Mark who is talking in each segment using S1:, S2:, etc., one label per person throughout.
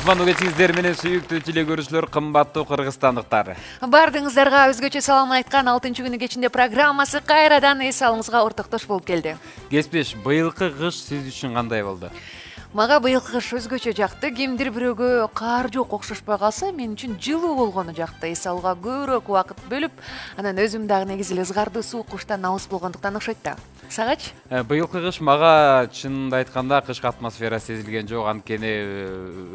S1: Кутмандуу кечиңиздер менен сүйүктүү телекөрүүчүлөр, кымбаттуу кыргызстандыктар.
S2: Бардыгыңыздарга өзгөчө салам айткан 6-күнү кечинде программасы кайрадан эс алыңызга ортоктош болуп келди.
S1: Кеспеш, быйылкы кыш сиз үчүн кандай болду?
S2: Мага быйылкы кыш өзгөчө жакты. Кимдир бирөөгө кар жок окшошпой калса, мен үчүн жылуу болгону жакты. Эс алууга көбүрөөк убакыт бөлүп, анан өзүм дагы негизи эле ызгарды суук кыштан алыс болгондуктан окшойт да. Сагач?
S1: Быйылкы кыш мага чынында айтканда кышкы атмосфера сезилген жок, анткени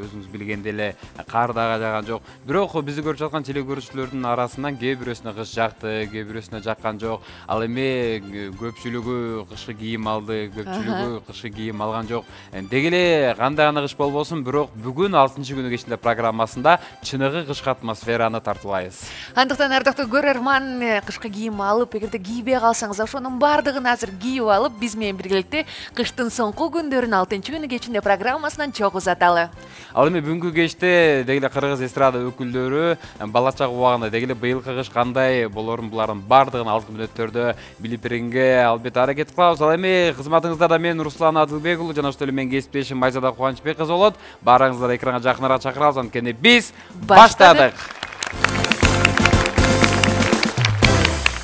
S1: өзүңүз билгендей эле кар дагы жааган жок. Бирок бизди көрүп жаткан телекөрүүчүлөрдүн арасынан кээ бирөөсүнө кыш жакты, кээ бирөөсүнө жаккан жок. Ал эми көпчүлүгү кышкы кийим алды, көпчүлүгү кышкы кийим алган жок. Деги эле кандай гана кыш болбосун, бирок бүгүн 6-күнү кечинде программасында чыныгы кышкы атмосфераны тартуулайбыз.
S2: Андыктан ардактуу көрөрман, кышкы кийим алып, эгерде кийбей калсаңыз, ошонун бардыгын азыр кийип алып, биз менен биргеликте кыштын соңку күндөрүн 6-күнү кечинде программасынан чогуу узаталы.
S1: Ал эми бүгүнкү кечте деги эле кыргыз эстрада өкүлдөрү бала чак убагында деги эле быйылкы кыш кандай болорун булардын бардыгын алкы мүнөттөрдө билип беренге албетте аракет кылабыз. Ал эми кызматыңыздарда мен Руслан Адылбек уулу жана ошол эле менин кесиптешим Майзада Кубанычбек кызы болот. Баарыңыздарды экранга жакыныраак чакырабыз, анткени биз баштадык.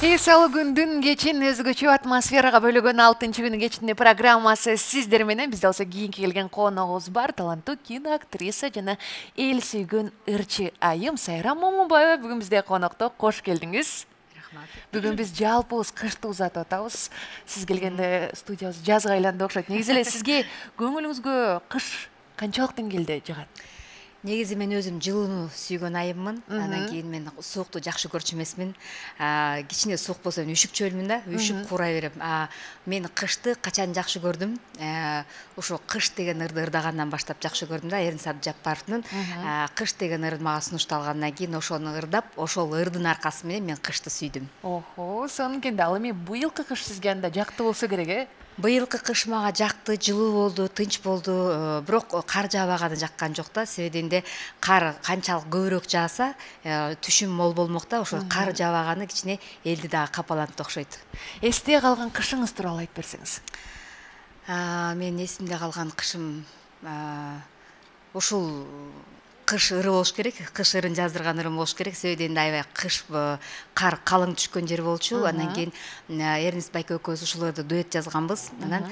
S2: Эс алуу күндүн кечин өзгөчө атмосферага бөлөгөн 6-күнү кечинде программасы сиздер менен. Бизде болсо кийинки келген коногубуз бар, таланттуу киноактриса жана эл сүйгөн ырчы айым Сайрам Момунбаева бүгүн бизде конокто. Кош келдиңиз. Бүгүн биз жалпыбыз кышты узатып атабыз. Сиз келгенде студиябыз жазга айланды окшойт. Негизи эле сизге көңүлүңүзгө кыш канчалык деңгээлде жагат?
S3: Негизи мен өзүм жылууну сүйгөн айыммын. Андан кийин мен суукту жакшы көрчү эмесмин. Кичине суук болсо мен үшүкчөлмүн да, үшүп куура берем. Мен кышты качан жакшы көрдүм? Ошо кыш деген ырды ырдагандан баштап жакшы көрдүм да. Эрнис Абдыжаппаровдун кыш деген ырды мага сунушталгандан кийин ошону ырдап, ошол ырдын аркасы менен мен кышты сүйдүм.
S2: Охо, сонун ал эми быйылкы кыш сизге анда жакты болсо керек, э?
S3: Быйылкы кыш мага жакты, жылуу болду, тынч болду. Бирок кар жаабаганы жаккан жок да. Себебинде кар канчалык көбүрөөк жааса, түшүм мол болмок да. Ошо кар жаабаганы кичине элди дагы капалантты окшойт.
S2: Эсте калган кышыңыз тууралуу айтып берсеңиз.
S3: Мен эсимде калган кышым ушул кыш ыры болуш керек, кыш ырын жаздырган ырым болуш керек. Себебинде аябай кыш кар калың түшкөн жер болчу. Андан кийин Эрнис байке экөөбүз ушул ырды дуэт жазганбыз. Анан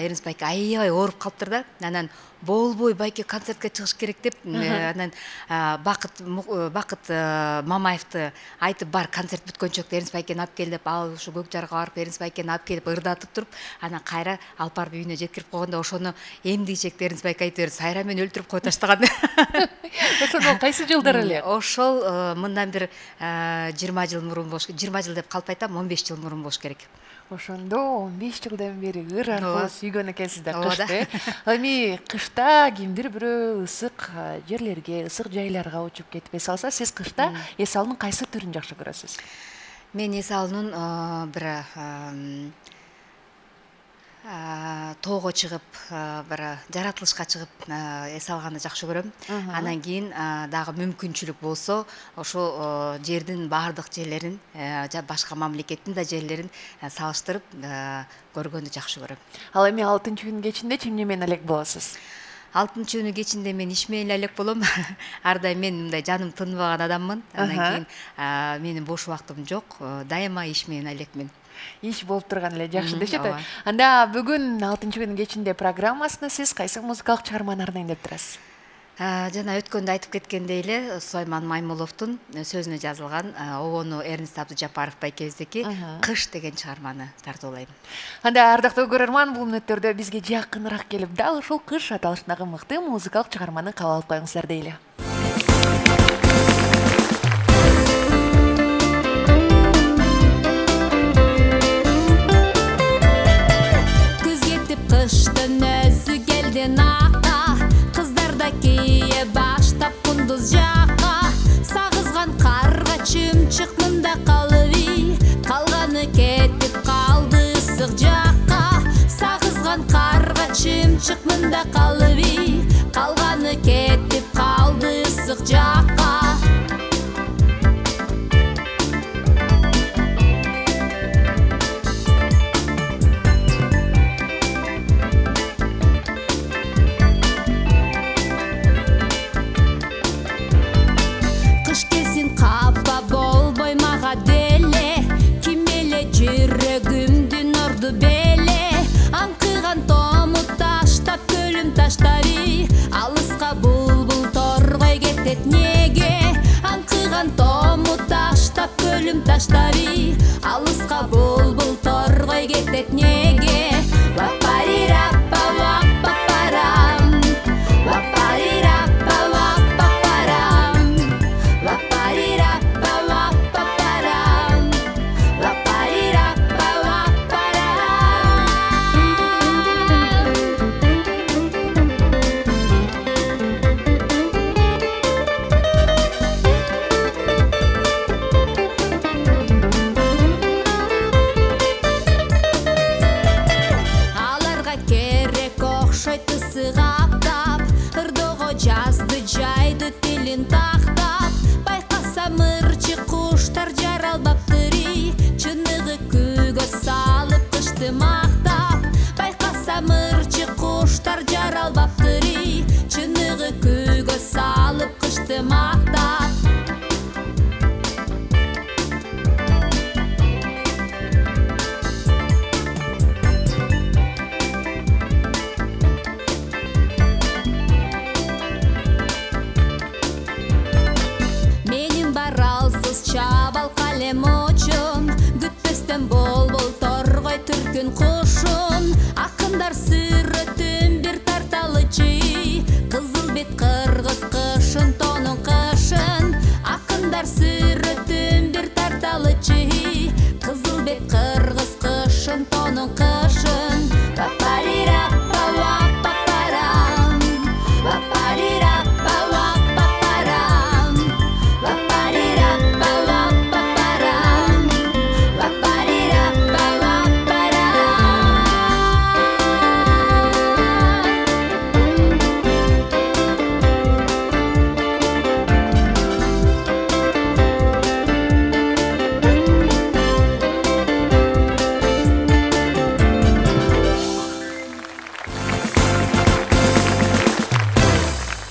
S3: Эрнис байке аябай ооруп калыптыр да. Анан болбой байке концертке чыгыш керек деп, анан Бакыт Мамаевди айтып бар, концерт бүткөнчө Эрнис байкени алып кел деп, ал ушу Көк Жарга барып Эрнис байкени алып келип ырдатып туруп, анан кайра алып барып үйүнө жеткирип койгондо ошону эмдигичек Эрнис байке айтып берди: "Сайра мени өлтүрүп кое таштаган."
S2: Ошол кайсы жылдар эле?
S3: Ошол мындан бир 20 жыл мурун болуш керек. 20 жыл деп калп айтам, 15 жыл мурун болуш керек.
S2: Ошондо 15 жылдан бери ыр аркылуу сүйгөн экенсиз да кышты. Эми кышта кимдир бирөө ысык жерлерге, ысык жайларга учуп кетип эс алса, сиз кышта эс алуунун кайсы түрүн жакшы көрөсүз?
S3: Мен эс алуунун бир тоого чыгып, бир жаратылышка чыгып эс алганды жакшы көрөм. Андан кийин дагы мүмкүнчүлүк болсо, ошо жердин бардык жерлерин, башка мамлекеттин да жерлерин салыштырып көргөндү жакшы көрөм.
S2: Ал эми 6-күнү кечинде чим менен элек болосуз?
S3: 6-күнү кечинде мен иш менен элек болом. Ар дайым мен мындай жаным тынбаган адаммын. Андан кийин менин бош убактым жок. Дайыма иш менен элекмин.
S2: Иш болуп турган эле жакшы дешет. Анда бүгүн 6-күнү кечинде программасына сиз кайсы музыкалык чыгарманы арнайын деп турасыз?
S3: Жана өткөндө айтып кеткендей эле, Сулайман Маймуловдун сөзүнө жазылган обону Эрнис Абдыжаппаров байкебиздики "Кыш" деген чыгарманы тартуулайм.
S2: Анда ардактуу көрөрман, бул мүнөттөрдө бизге жакыныраак келип, дал ушул кыш аталышындагы мыкты музыкалык чыгарманы кабыл алып коюңуздар дейли.
S4: Кыштын өзү келди нака, кыздарда кие баштап кундуз жака. Сагызган карга чымчык мында калыби, калганы кетип калды ысык жакка. Сагызган карга чымчык мында калыби, калганы кетип калды кетет неге аңкыган тому таштап көлүм таштаби алыска булбул торгой кетет неге вапарираппа ваппапарам вапарираппа ваппапарам вапарираппа ваппапарам вапарираппа ваппарам аларга керек окшойт ысык аптап ырдоого жазды жайды тилин тактап байкасам ырчы куштар жаралбаптыры чыныгы күйгө салып кышты мактап байкасам ырчы куштар жаралбаптыры чыныгы күйгө салып кышты мактап менин баралсыз чабал калем очум күтпестен болбол торгой түркүн кушун акындар сырытын бир тарталычы кызыл бет кыргыз кышын тонун кышын акындар сырытын бир тарталычы кызыл бет кыргыз кышын тонун кышын вапарираппа ваппапарам вапарираппа ваппапарам вапарираппа ваппапарам вапарираппа ваппарам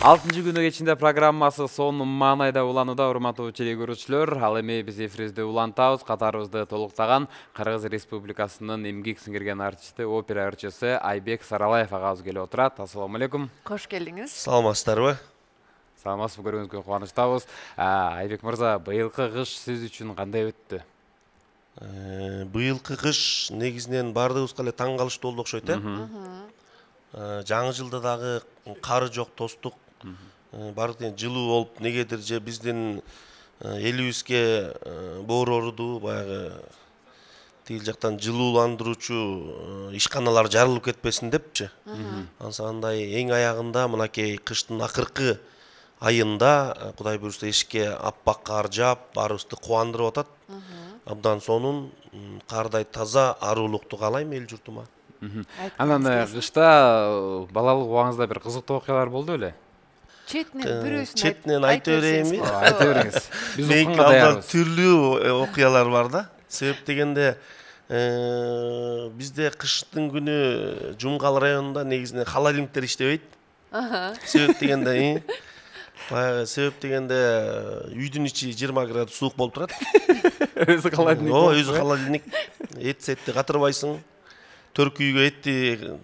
S1: Алтынчы күнү кечинде программасы сонун маанайда уланууда, урматтуу телекөрүүчүлөр. Ал эми биз эфирибизде улантабыз. Катарыбызды толуктаган Кыргыз Республикасынын эмгек сиңирген артисти, опера ырчысы Айбек Саралаев агабыз келип отурат. Ассаламу алейкум.
S2: Кош келдиңиз.
S5: Саламатсыздарбы?
S1: Саламатсызбы, көргөнүзгө кубанычтабыз. Айбек мырза, быйылкы кыш сиз үчүн кандай өттү?
S5: Быйылкы кыш негизинен баардыгыбызга эле таң калыштуу болду окшойт, Жаңы жылда дагы кары жок, тостук. Бардык жылуу болуп, негедир же биздин элибизге боорорду баягы тигил жактан жылууландыруучу ишканалар жарылып кетпесин депчи. Ансандай эң аягында мынакей кыштын акыркы айында Кудай буйрса эшикке аппак кар жаап, баарыбызды кубандырып атат. Абдан сонун кардай таза арулукту каалайм эл журтума.
S1: Анан кышта балалык убагыңызда бир кызыктуу окуялар болду беле?
S2: Четинен
S5: айта берейинби?
S1: Айта бериңиз. Биз
S5: Менин
S1: укканга даярбыз.
S5: түрлүү окуялар бар да. Себеп дегенде бизде кыштын күнү Жумгал районунда негизинен холодильниктер иштебейт. Себеп дегенде себеп дегенде үйдүн ичи 20 градус суук болуп турат.
S1: Өзү холодильник.
S5: Өзү холодильник. Эт-сетти катырбайсың. Төркү үйгө этти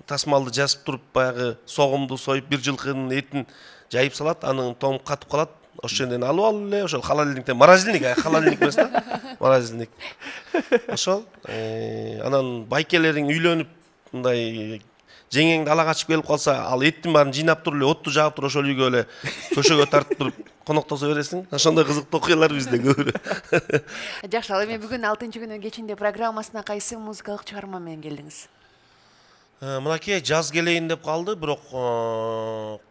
S5: тасмалды жазып туруп, баягы согумду союп, бир жылкынын этин жайып салат, анын тому катып калат. Ошол жерден алып алып эле, ошол холодильниктен морозильник, холодильник эмес да, морозильник. Ошол анан байкелериң үйлөнүп, мындай жеңеңди ала качып келип калса, ал эттин баарын жыйнап туруп эле, отту жагып туруп ошол үйгө эле төшөгө тартып туруп коноктосо бересиң. Ошондой кызыктуу окуялар бизде көп.
S2: Жакшы, ал эми бүгүн 6-күнү кечинде программасына кайсы музыкалык чыгарма менен келдиңиз?
S5: Мынакей жаз келейин деп калды, бирок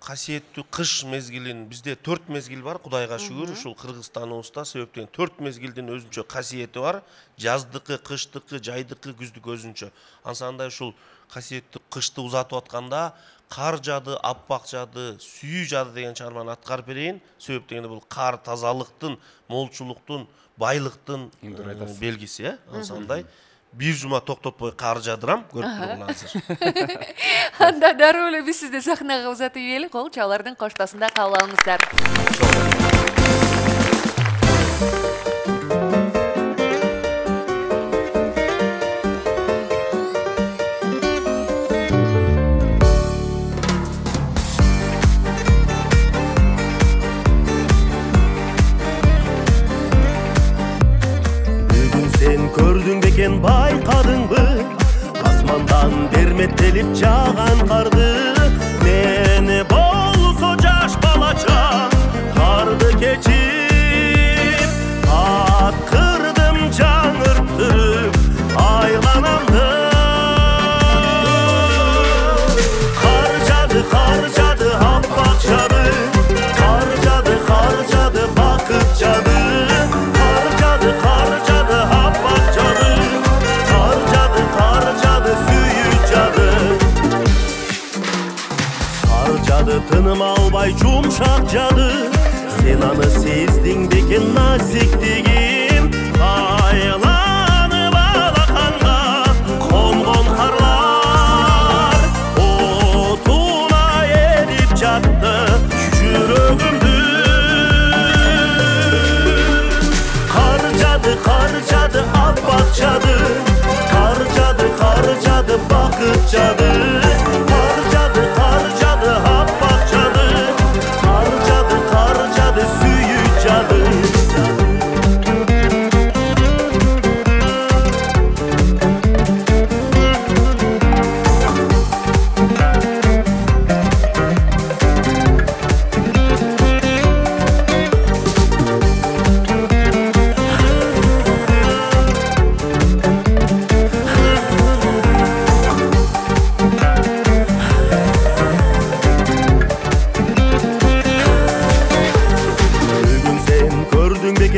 S5: касиеттүү кыш мезгилин бизде 4 мезгил бар, Кудайга шүгүр, ушул Кыргызстаныбызда себептен 4 мезгилдин өзүнчө касиети бар. Жаздыкы, кыштыкы, жайдыкы, күздүкү өзүнчө. Ансандай ушул касиеттүү кышты узатып атканда кар жады, аппак жады, сүйүү жады деген чыгарманы аткарып берейин. Себеп дегенде бул кар тазалыктын, молчулуктун, байлыктын белгиси, Ансандай бир жума токтотпой кар жадырам, көрүп туруңар азыр.
S2: Анда дароо эле биз сизди сахнага узатып ийели, кол чалардын коштасында кабыл алыңыздар.
S5: бекен байқадыңбы? Асмандан берметтеліп жаған қарды, мені болсо жаш балача қарды кечіп, атқырдым жаңыртып айланамды. Қар жады, аппақ жады, қар жады, бақыт жады. Қар жады, аппақ жады, қар жады, сүйіп жады. Қар жады, тыным албай жұмшақ жады, сен аны сездің бекен назиктігім. Айланып алақанға қонған қарлар, отуна еріп жатты жүрегімді. Қар жады, аппақ жады, қар жады, бақыт жады. Қар жады, аппақ жады, қар жады, сүйіп жады.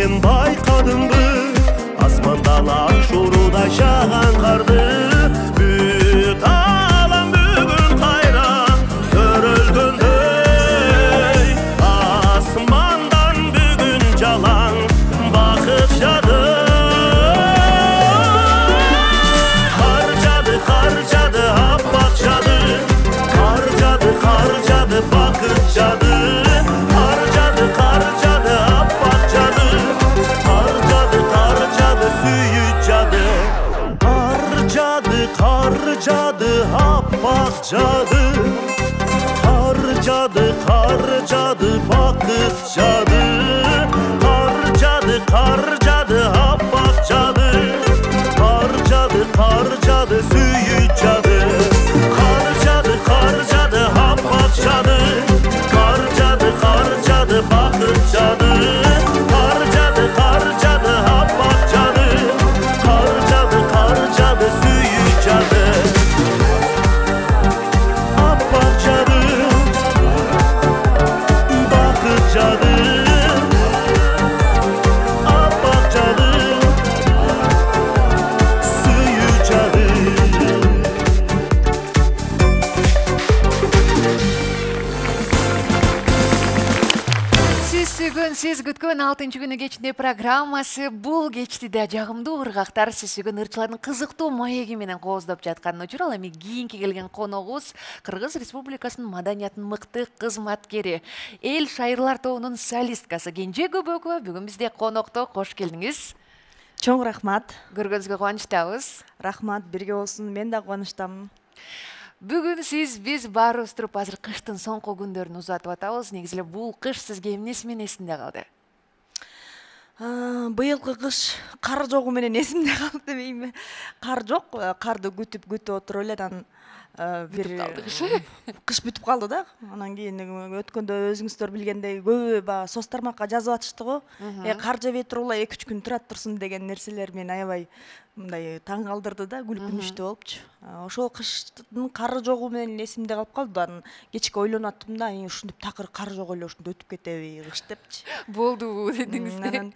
S5: Байқадыңбы? Асмандан ақ шурудай жаған қарды, бүт алам бүгін қайран көрілгендей. Асмандан бүгін жалаң бақыт жады. Қар жады, аппақ жады, қар жады, бақыт жады. Қар жады, аппақ жады, қар жады, сүйіп жады. Қар жады, аппақ жады, қар жады, бақыт жады. Қар жады, аппақ жады, қар жады, сүйіп жады. Қар жады, аппақ жады, қар жады, бақыт жады. Қар жады, аппақ жады, қар жады, сүйіп жады. Аппақ жады, бақыт жады. Аппақ жады, сүйіп жады.
S2: Сиз күткөн 6 күнү кечинде программасы бул кечти да жагымдуу ыргактар сиз сүйгөн ырчылардын кызыктуу маеги менен кооздоп жаткан учур. Ал эми кийинки келген коногубуз Кыргыз Республикасынын маданияттын мыкты кызматкери, эл шайырлар тобунун солисткасы Кенже Көбөкова бүгүн бизде конокто. Кош келдиңиз.
S6: Чоң рахмат.
S2: Көргөнүзгө кубанычтабыз.
S6: Рахмат, бирге болсун. Мен да кубанычтамын.
S2: Бүгүн биз баарыбыз туруп азыр кыштын соңку күндөрүн узатып атабыз. Негизи эле бул кыш сизге эмнеси менен эсинде калды?
S6: Быйылкы кыш кар жогу менен эсимде калды дебейми? Кар жок, карды күтүп отуруп эле анан бир кыш бүтүп калды да. Анан кийин өткөндө өзүңүздөр билгендей көбү баягы соц тармакка жазып атышты го. Кар жебей турула 2-3 күн турат турсун деген нерселер мени аябай мындай таң калтырды да, күлкүнүчтүү болупчу. Ошол кыштын кары жогу менен эсимде калып калды. Анан кечке ойлонуп аттым да, ушинтип такыр кар жок эле ушинтип өтүп кетеби кыш депчи.
S2: Болдубу дедиңиз да.
S6: Анан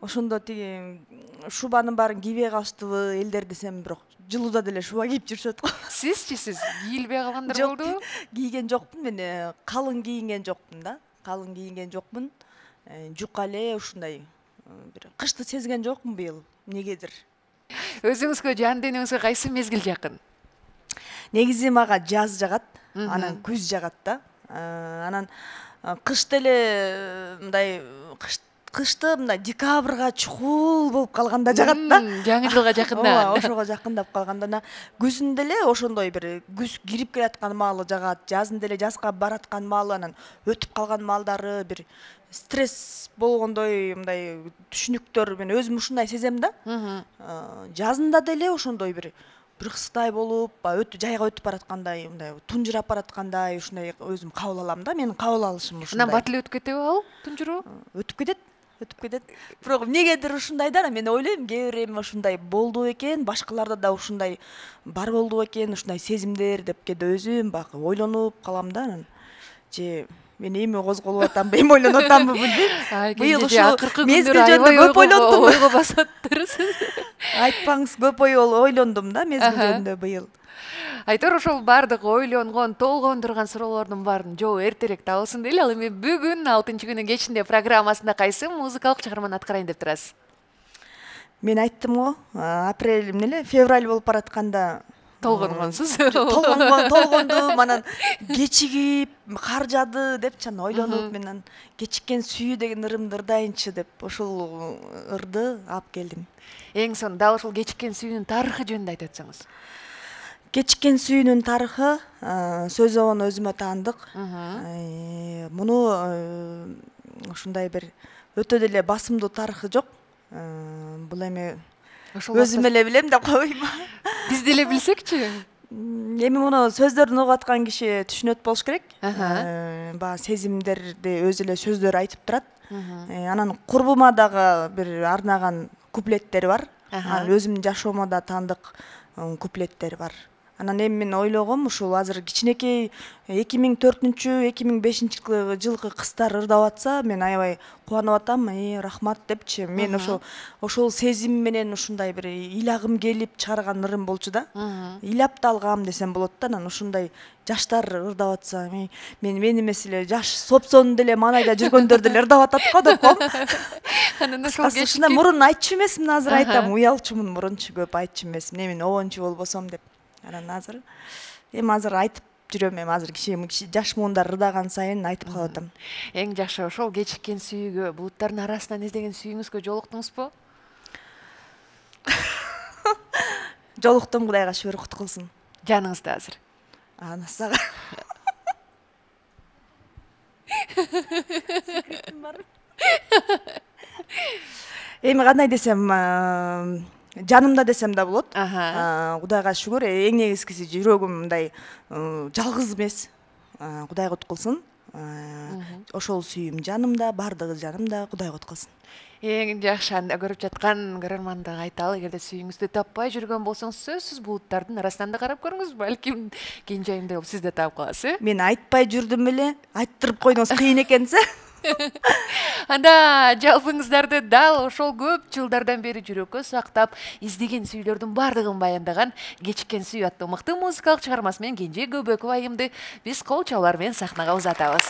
S6: ошондо тиги шубанын баарын кийбей калыштыбы элдер десем, бирок жылууда деле шуба кийип жүрүшөт го.
S2: Сизчи, сиз кийилбей калгандар болдубу?
S6: Кийген жокмун мен, калың кийинген жокмун да. Калың кийинген жокмун. Жука эле ушундай бир кышты сезген жокмун быйыл. Негедир.
S2: Өзүңүзгө жан денеңизге кайсы мезгил жакын?
S6: Негизи мага жаз жагат, анан күз жагат да. Анан кыш деле мындай кышты мындай декабрга чукул болуп калганда жагат да.
S2: Жаңы жылга жакында.
S6: Ооба, ошого жакындап калганда күзүн деле ошондой бир күз кирип келаткан маалы жагат, жазын деле жазга бараткан маалы, анан өтүп калган маалдары бир стресс болгондой мындай түшүнүктөр мен өзүм ушундай сезем да. Жазында деле ошондой бир кыстай болуп, өтүп жайга өтүп бараткандай, мындай тунжурап бараткандай ушундай өзүм кабыл алам да. Менин кабыл алышым ушундай.
S2: Анан бат эле өтүп кетеби ал тунжуруу?
S6: Өтүп кетет. Бирок эмнегедир ушундай да, мен ойлойм, кээ бир эми ушундай болду экен, башкаларда да ушундай бар болду экен, ушундай сезимдер деп кээде өзүм бак ойлонуп калам да. Же мен эми козголуп атамбы, эми ойлонуп атамбы билбейм.
S2: Быйыл ушул мезгил
S6: жөнүндө көп ойлондум.
S2: Ойго басаттыр.
S6: Айтпаңыз, көп ойлондум да мезгил жөнүндө быйыл.
S2: Айтор ошол бардык ойлонгон, толгондурган суроолордун баарын жоо эртерээк табылсын дейли. Ал эми бүгүн 6-күнүн кечинде программасында кайсы музыкалык чыгарманы аткарайын деп турасыз?
S6: Мен айттым го, апрель эмне февраль болуп баратканда
S2: Толгонгонсуз.
S6: Толгондум, анан кечигип, кар жаады деп чана ойлонуп, менен кечиккен сүйүү деген ырымды ырдайынчы деп ошол ырды алып келдим.
S2: Эң сонун дал ошол кечиккен сүйүүнүн тарыхы жөнүндө айтып өтсөңүз.
S6: Кечиккен сүйүүнүн тарыхы сөз обон өзүмө таандык. Муну ушундай бир өтө деле басымдуу тарыхы жок. Бул эми өзүм эле билем деп койбойм.
S2: Биз деле билсекчи?
S6: Эми муну сөздөрүн угуп аткан киши түшүнөт болуш керек. Баягы сезимдерди өзү эле сөздөр айтып турат. Анан курбума дагы бир арнаган куплеттер бар. Анан өзүмдүн жашоомо да таандык куплеттер бар. Анан эми мен ойлогом, ушул азыр кичинекей 2004-2005 жылкы кыздар ырдап атса, мен аябай кубанып атам, рахмат депчи. Мен ошол сезим менен ушундай бир ыйлагым келип чыгарган ырым болчу да. Ыйлап да алгам десем болот да. Анан ушундай жаштар ырдап атса, мен эмес эле жаш сопсон деле манайда жүргөндөр деле ырдап атат го деп коем.
S2: Анан ошол
S6: кечинде мурун айтчу эмесмин, азыр айтам, уялчумун, мурунчу көп айтчу эмесмин. Эми обончу болбосом деп. Анан азыр айтып жүрөм, эми азыр киши жаш муундар ырдаган сайын айтып калып атам.
S2: Эң жакшы ошол кечиккен сүйүүгө, булуттардын арасынан издеген сүйүүңүзгө жолуктуңузбу?
S6: Жолуктум, Кудайга шүгүр, кут кылсын.
S2: Жаныңызда азыр.
S6: Анасага. Эми кандай десем, жанымда десем да болот. Кудайга шүгүр, эң негизгиси жүрөгүм мындай жалгыз эмес. Кудай кут кылсын. Ошол сүйүүм жанымда, бардыгы жанымда, Кудай кут кылсын.
S2: Эң жакшы, анда көрүп жаткан көрөрмандыга айталы, эгерде сүйүүңүздү таппай жүргөн болсоңуз, сөзсүз булуттардын арасынан да карап көрүңүз, балким кийин жайында сиз да таап каласыз.
S6: Мен айтпай жүрдүм эле, айттырып койдуңуз, кыйын экенсе.
S2: Анда жалпыңыздарды дал ошол көп жылдардан бери жүрөккө сактап издеген сүйүүлөрдүн бардыгын баяндаган Кечиккен сүйүү аттуу мыкты музыкалык чыгармасы менен Кенже Көбөков айымды биз кол чабуулар менен сахнага узатабыз.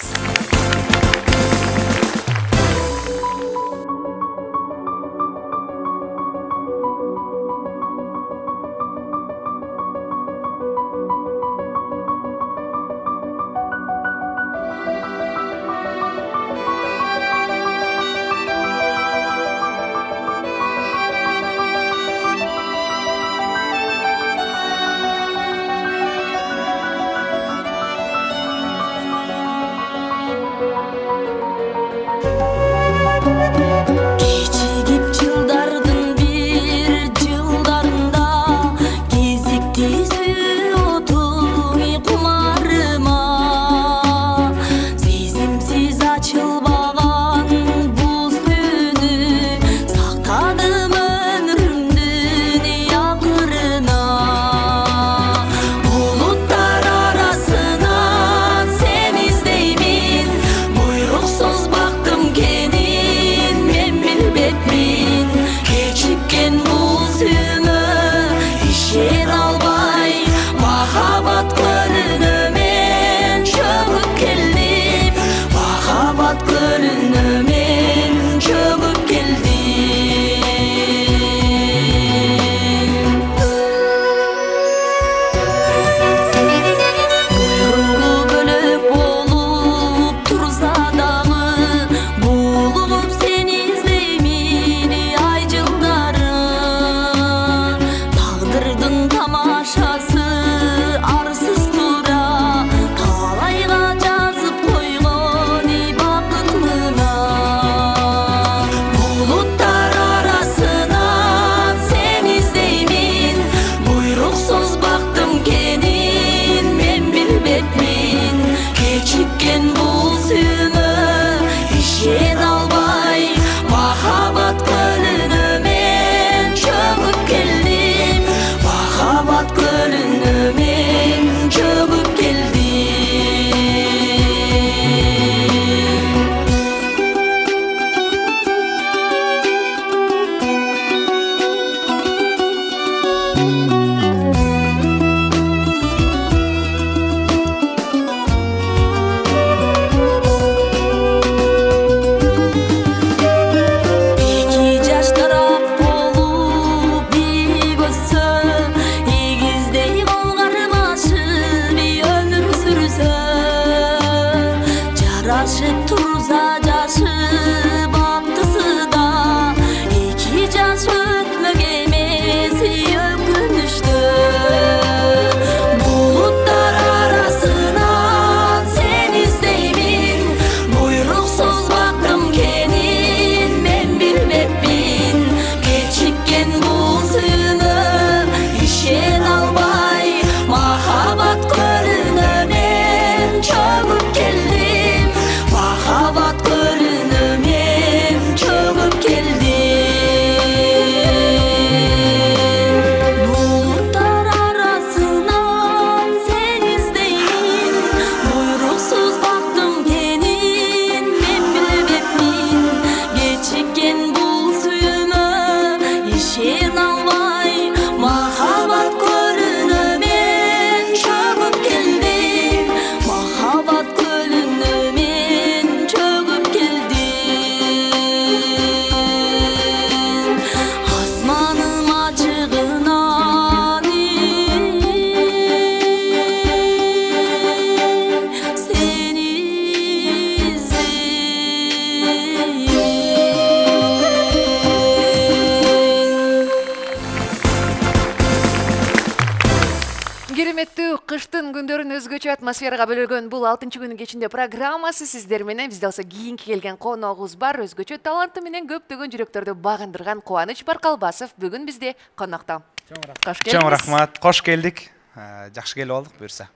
S2: өзгөчө атмосферага бөлөгөн бул 6-күнүн кечинде программасы сиздер менен. Бизде болсо кийинки келген коногубуз бар. Өзгөчө таланты менен көптөгөн жүрөктөрдү багындырган Кубаныч Баркалбасов бүгүн бизде конокто.
S7: Чоң рахмат. Кош келдик. Жакшы келип алдык буюрса.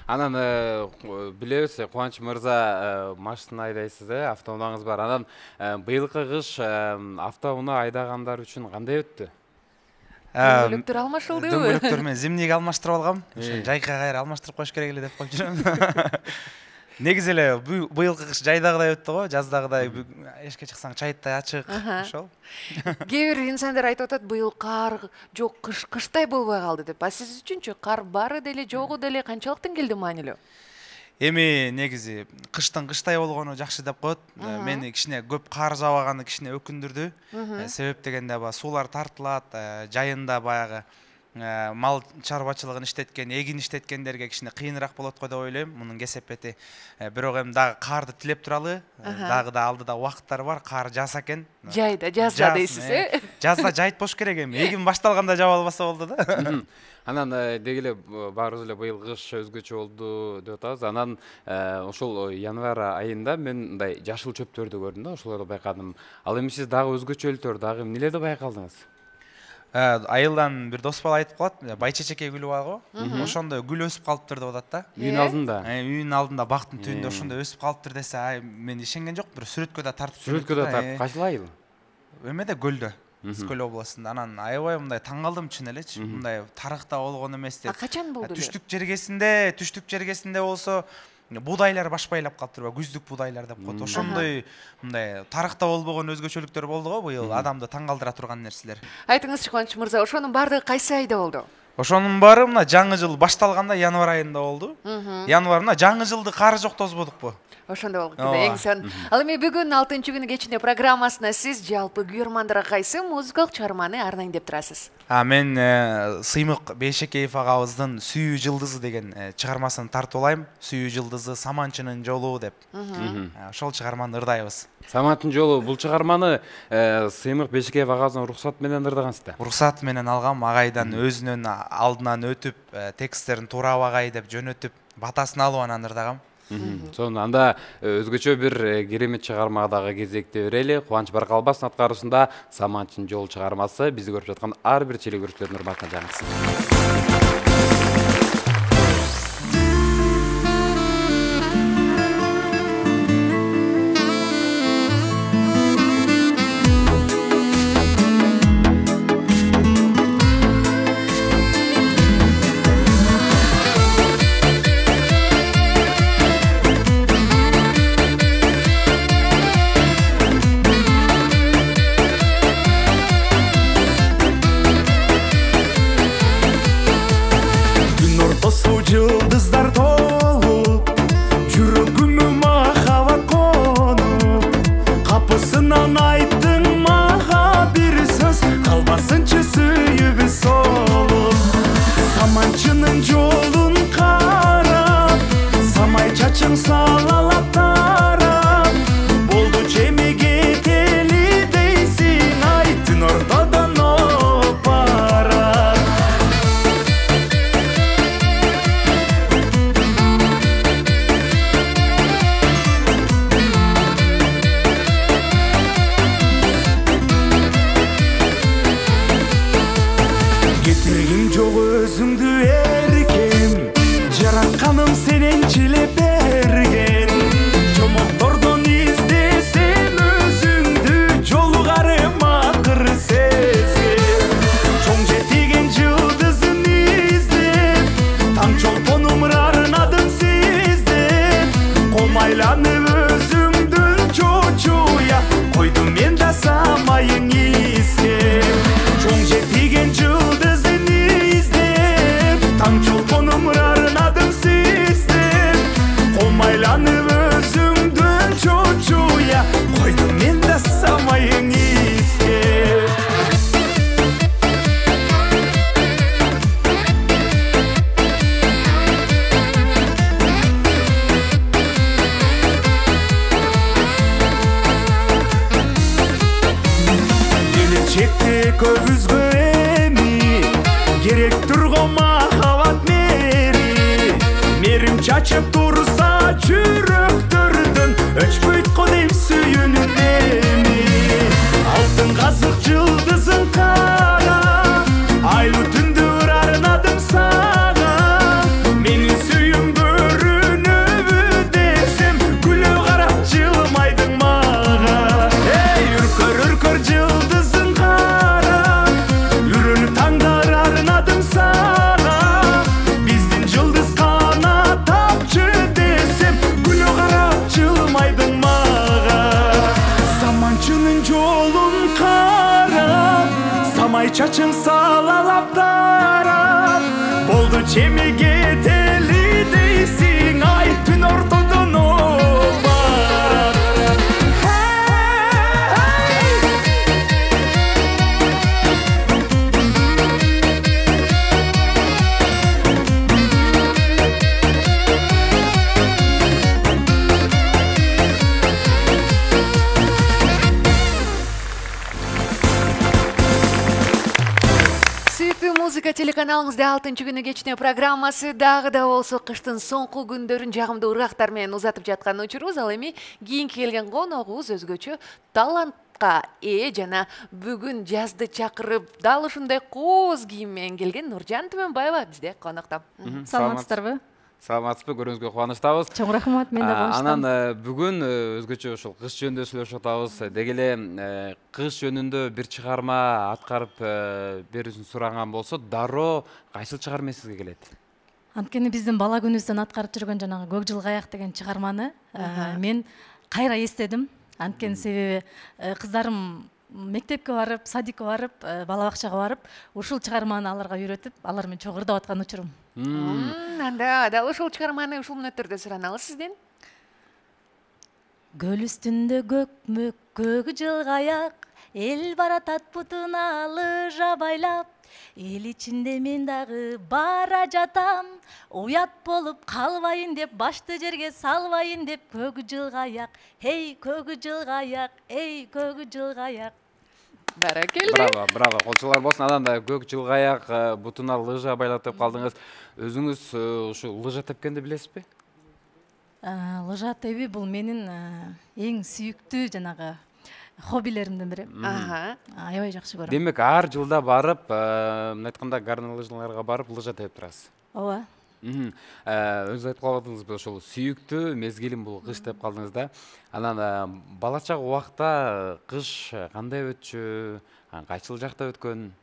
S1: Анан билебиз, Кубаныч мырза машина айдайсыз, автоунааңыз бар. Анан быйылкы кыш автоунаа айдагандар үчүн кандай өттү?
S2: Дөңгөлөктөр алмашылдыбы?
S7: Дөңгөлөктөр мен зимнийге алмаштырып алгам. Жайка кайра алмаштырып коюш керек эле деп коюп жүрөм. Негизи эле быйылкы кыш жайдагыдай өттү го, жаздагыдай эшикке чыксаң чайыттай ачык, ошол.
S2: Кээ бир инсандар айтып атат, быйыл кар жок, кыштай болбой калды деп. А сиз үчүнчү кар бары деле, жогу деле канчалык деңгээлде маанилүү?
S7: Эми негизи кыштын кыштай болгону жакшы деп коет. Мени кичине көп кар жаабаганы кичине өкүндүрдү. Себеп дегенде суулар тартылат, жайында баягы мал чарбачылыгын иштеткен, эгин иштеткендерге кичине кыйыныраак болот го деп ойлойм. Мунун кесепети. Бирок эми дагы карды тилеп туралы, дагы да алдыда убакыттар бар, кар жааса экен.
S2: Жайда, жазда дейсиз,
S7: Жазда жайыт болуш керек эми. Эгин башталганда жаба албаса болду да.
S1: Анан деги эле баарыбыз эле быйыл кыш өзгөчө болду деп атабыз. Анан ошол январь айында мен мындай жашыл чөптөрдү көрдүм да, ошолорду байкадым. Ал эми сиз дагы өзгөчөлүктөр, дагы эмнелерди байкалдыңыз?
S7: Айылдан бир дос бала айтып калат, байчечекей гүлү бар го. Ошондой гүл өсүп калыптыр деп атат да.
S1: Үйүн алдында.
S7: Үйүнүн алдында бактын түбүндө ошондой өсүп калыптыр десе, мен ишенген жок, бир сүрөткө да тартып.
S1: Сүрөткө да тартып, кайсыл айыл?
S7: Эмеде Көлдө. Скөл областында. Анан аябай мындай таң калдым чын элечи. Мындай тарыхта болгон эмес деп.
S2: Качан болду эле?
S7: Түштүк жергесинде болсо будайлар башпайлап калыптыр, күздүк будайлар деп коет. Ошондой мындай тарыхта болбогон өзгөчөлүктөр болду го быйыл, адамды таң калтыра турган нерселер.
S2: Айтыңызчы Кубаныч мырза, ошонун баардыгы кайсы айда болду?
S7: Ошонун баары мына жаңы жыл башталганда январь айында болду. Январь мына жаңы жылды кары жок тозбодукпу?
S2: Ошондой болуп кетти, эң сон. Ал эми бүгүн 6-күнүн кечинде программасына сиз жалпы күйөрмандарга кайсы музыкалык чыгарманы арнайын деп турасыз?
S7: Мен Сыймык Бейшекеев агабыздын Сүйүү жылдызы деген чыгармасын тартып алайм. Сүйүү жылдызы Саманчынын жолу деп. Ошол чыгарманы ырдайбыз.
S1: Саманчынын жолу, бул чыгарманы Сыймык Бейшекеев агабыздын уруксаты менен ырдагансыздар.
S7: Уруксаты менен алгам, агайдан өзүнүн алдынан өтүп, тексттерин туурабагай деп жөнөтүп, батасын алып анан ырдагам.
S1: Сонун анда өзгөчө бир керемет чыгармага дагы кезекте берели. Кубаныч Баркалбасовдун аткарышында Саманчынын жол чыгармасы бизди көрүп жаткан ар бир телекөрүүчүлөрдүн урматына жаңылсын.
S8: Керек турго махабат мери, мерим açıp dursa çürüktürdün Öçpüyt kodayım suyunun demi Altın kazık yıldızın kara Aylı tündür arnadım sağa Menin suyum görünüvü desem Gülü qarap jılmaydın mağa Ey ürkör yıldızın kara Ürünü tanglar arnadım sağa Bizdin yıldız kana tapçı desem Gülü qarap jılmaydın mağa Samançının yolun kara Samay çaçın salalap darap Boldu çemige teli deysin Ay tün ortadan o barat
S2: Сүйүктүү музыка телеканалыңызда 6 күнү кечине программасы дагы да болсо кыштын соңку күндөрүн жагымдуу ыргактар менен узатып жаткан учурубуз. Ал эми кийинки келген коногубуз өзгөчө талантка ээ жана бүгүн жазды чакырып дал ушундай кооз кийим менен келген Нуржан Түмөнбаева бизде конокто.
S1: Саламатсыздарбы? Саламатсызбы, көрүүңүзгө кубанычтабыз.
S9: Чоң рахмат, мен да кубанычтамын.
S1: Анан бүгүн өзгөчө ошол кыш жөнүндө сүйлөшүп атабыз. Деги эле кыш жөнүндө бир чыгарма аткарып берүүсүн сураган болсо, дароо кайсыл чыгарма сизге келет?
S9: Анткени биздин бала күнүбүздөн аткарып жүргөн жанагы Көк жылгаяк деген чыгарманы мен кайра эстедим. Анткени себеби кыздарым мектепке барып, садикке барып, бала бакчага барып, ушул чыгарманы аларга үйрөтүп, алар менен чогуу ырдап аткан учурум.
S2: Анда дал ушул чыгарманы ушул мүнөттөрдө суранабыз сизден.
S9: Көл үстүндө көкмөк көк жылгаяк, эл баратат бутуна лыжа байлап, эл ичинде мен дагы бара жатам, уят болуп калбайын деп, башты жерге салбайын деп, көк жылгаяк, эй көк жылгаяк, эй көк жылгаяк.
S2: Баракелде.
S1: Браво, браво. Колчулар болсун. Анан да көк жылгаяк бутуна лыжа байлап деп калдыңыз. Өзүңүз ушу лыжа тепкенди билесизби?
S9: Лыжа тебүү бул менин эң сүйүктүү жанагы хоббилеримден бири. Аябай жакшы көрөм.
S1: Демек, ар жылда барып, мына айтканда горнолыжналарга барып лыжа тепип турасыз.
S9: Ооба.
S1: Өзү айтып калдыңыз, ошол сүйүктүү мезгилим бул кыш деп калдыңыз да. Анан бала чак убакта кыш кандай өтчү, кайсыл жакта өткөн?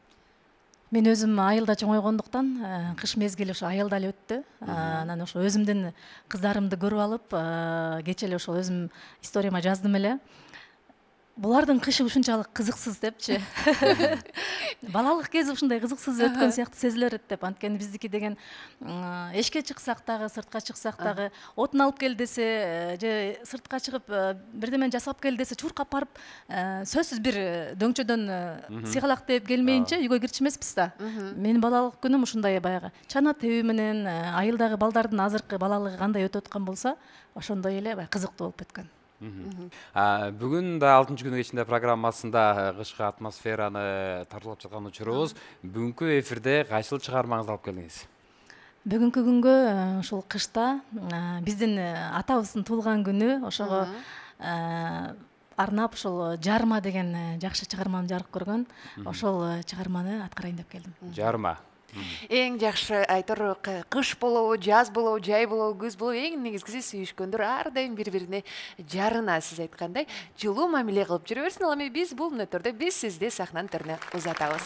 S9: Мен өзүм айылда чоңойгондуктан кыш мезгили ошо айылда эле өттү. Анан ошо өзүмдүн кыздарымды көрүп алып, кече эле ошол өзүм историяма жаздым эле. Булардын кышы ушунчалык кызыксыз депчи. Балалык кези ушундай кызыксыз өткөн сыяктуу сезилет деп. Анткени биздики деген эшикке чыксак дагы, сыртка чыксак дагы, отун алып кел десе, же сыртка чыгып бирдемени жасап кел десе, чуркап барып, сөзсүз бир дөңчөдөн сыйгалак деп келмейинче үйгө кирчү эмеспиз да. Менин балалык күнүм ушундай баягы чана тебүү менен айылдагы балдардын азыркы балалыгы кандай өтүп аткан болсо, ошондой эле кызыктуу болуп өткөн.
S1: Бүгүн да 6 күнү кечинде программасында кышкы атмосфераны тартуулап жаткан учурубуз. Бүгүнкү эфирде кайсыл чыгармаңызды алып келдиңиз?
S9: Бүгүнкү күнгө ушул кышта биздин атабыздын туулган күнү, ошого арнап ушул Жарма деген жакшы чыгарманы жарык көргөн. Ошол чыгарманы аткарайын деп келдим.
S1: Жарма.
S2: Эң жакшы айтор кыш болобу, жаз болобу, жай болобу, күз болобу, эң негизгиси сүйүшкөндөр ар дайым бири-бирине жарына, сиз айткандай, жылуу мамиле кылып жүрө берсин. Ал эми биз бул мүнөттөрдө биз сизди сахнанын төрүнө узатабыз.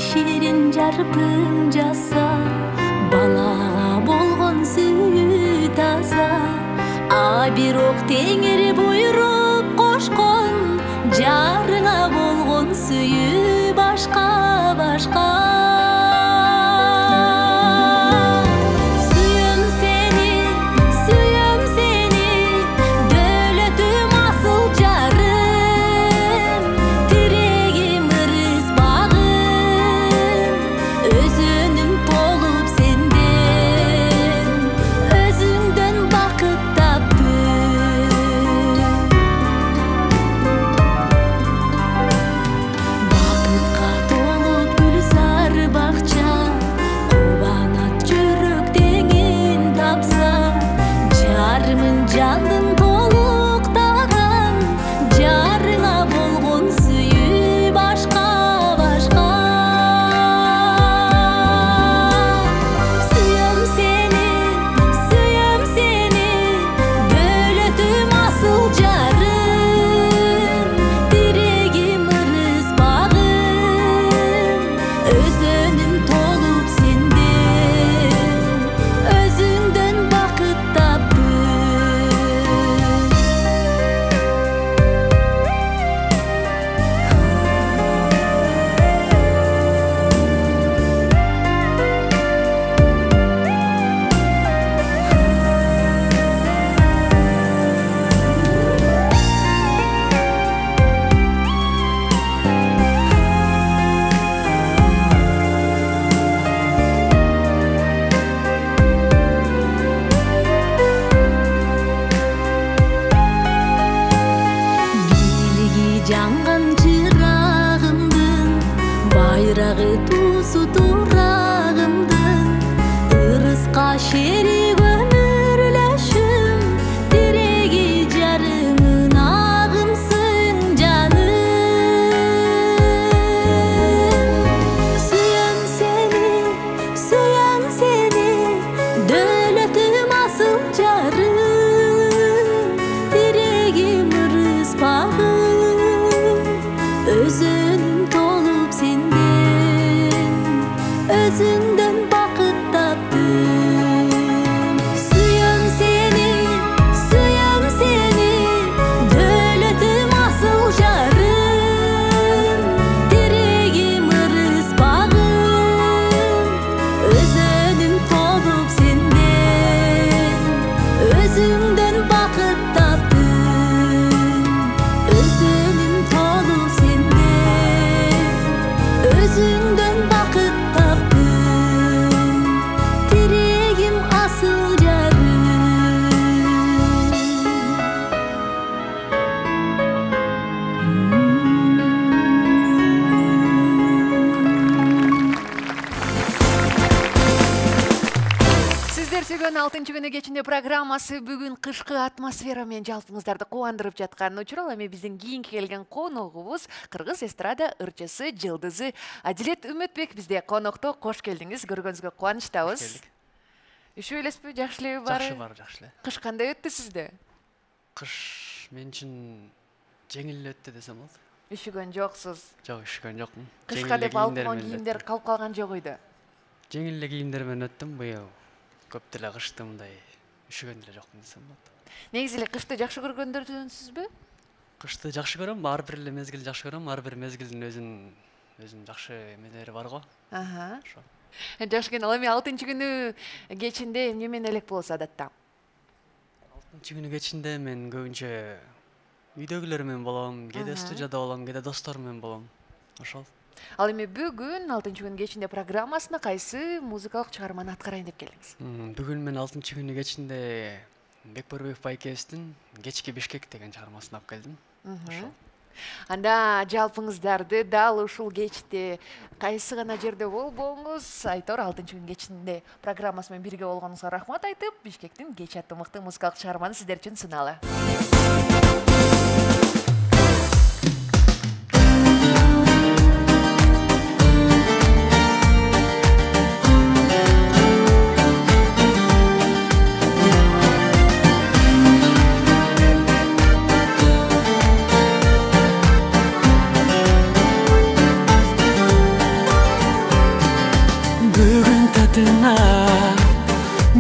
S4: Şirin jarpın jasa, balага болгон сүйүү таза, бирок теңир буйруп кошкон, жарыңа болгон сүйүү башка. Өзү жандын толуктаган жарыңа болгон сүйүү башка башка сүйөм сени дөөлөтүм асыл жарым тирегим ырыс багым өзөнүм толуп сенден өзүңдөн бакыт таптым бийлиги жанган чырагымдын байрагы туусу турагымдын ырыска шерик өмүрлөшүм тиреги жарымын агымсың жаным сүйөм сени дөөлөтүм асыл жарым тирегим ырыс багым өзүнүм толуп сенден өзүңдөн бакыт таптым сүйөм сени дөөлөтүм асыл жарым тирегим ырыс багым өзүнүм толуп сенден өзүңдөн бакыт таптым өзүнүм толуп сенден өзүңдөн бакыт таптым тирегим асыл жарым
S2: Сиздер сүйгөн 6-күнү кечинде программасы бүгүн кышкы атмосфера менен жалпыңыздарды кубандырып жаткан учур. Ал эми биздин кийинки келген коногубуз кыргыз эстрада ырчысы жылдызы Адилет Үмөтбек бизде конокто. Кош келдиңиз, көргөнүзгө кубанычтабыз. Үшүп элесизби, жакшы элеби баары?
S10: Жакшы эле.
S2: Кыш кандай өттү сизде?
S10: Кыш мен үчүн жеңил өттү десем болот.
S2: Үшүгөн жоксуз.
S10: Жок, üşүгөн жокмун.
S2: Кышка деп алып койгон кийимдер калып калган жок үйдө.
S10: Жеңил эле кийимдер менен өттүм быйыл. Көп деле кышты мындай üşүгөн деле жокмун десем болот.
S2: Негизи эле кышты жакшы көргөндөрдөнсүзбү?
S10: Кышты жакшы көрөм, ар бир эле мезгил жакшы көрөм, ар бир мезгилдин өзүнүн жакшы эмелери бар го.
S2: Аха. Жакшы экен. Ал эми 6-күнү кечинде эмне менен элек болосуз адатта?
S10: 6-күнү кечинде мен көбүнчө үйдөгүлөр менен болом, кээде студияда болом, кээде достор менен болом. Ошол.
S2: Ал эми бүгүн 6-күнү кечинде программасына кайсы музыкалык чыгарманы аткарайын деп келдиңиз?
S10: Бүгүн мен 6-күнү кечинде Бекборбек байкебиздин Кечки Бишкек деген чыгармасын алып келдим. Ошол.
S2: Анда жалпыңыздарды дал ушул кечте кайсы гана жерде болбоңуз, айтор 6-күнү кечинде программасы менен бирге болгонуңузга рахмат айтып, Бишкектин Кеч аттуу мыкты музыкалык чыгарманы сиздер үчүн сыналы.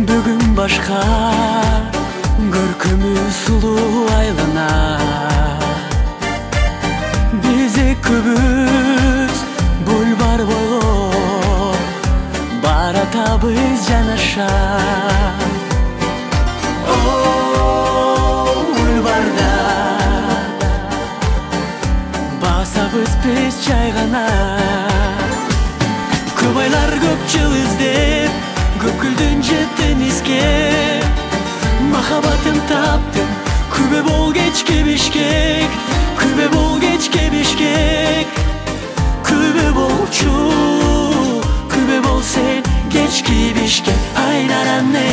S11: Бүгүн башка көркөмү сулуу айлана биз экөөбүз бульвар бойлоп баратабыз жанаша бульварда басабыз биз чайгана көп айлар көп жыл издеп көкүлдүн жеттен искеп махаббатым таптым күбө бол кечке Бишкек күбө бол кечке Бишкек күбө болчу күбө бол сен кечки Бишкек айнаранне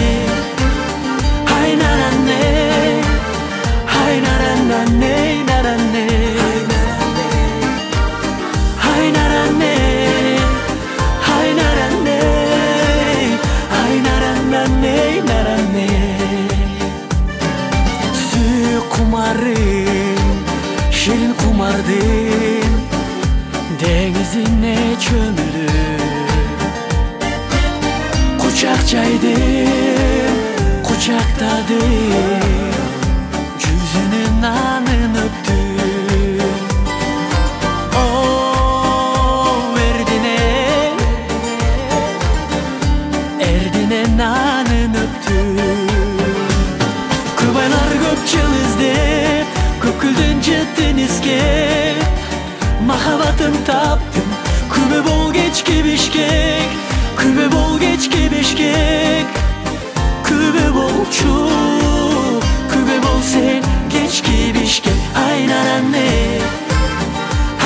S11: kumarım, şirin kumardın denizine çömülür. Kucakçaydım, kucaktadım, yüzünün anın öptüm. Oh Erdine nanın öptüm. Kübaylar göpçül izlep, köküldün denizge. Mahabatım taptım, kübe bol geçki Bişkek, kübe bol geçki Bişkek. Kübe bolçu, kübe bol sen geçki Bişkek. Aynar anne,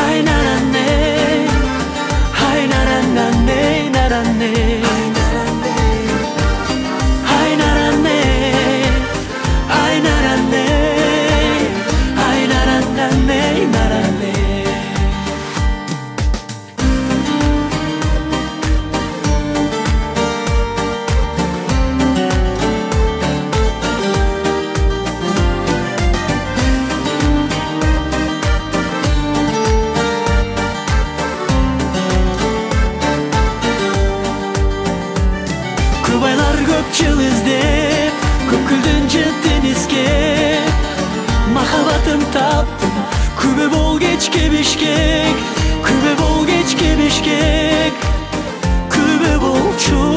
S11: aynar anne, aynar anne, aynar anne. Çılızdı, köküldünce denizge. Mahabatım taptım, kübe bol geçki Bişkek, kübe bol geçki Bişkek. Kübe bolçu,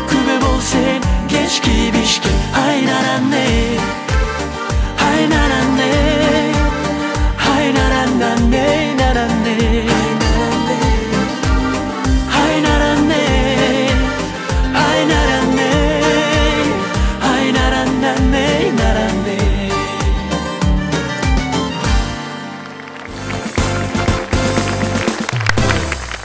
S11: kübe bol sen geçki Bişkek. Aynar anne, aynar anne, aynar anne, aynar anne.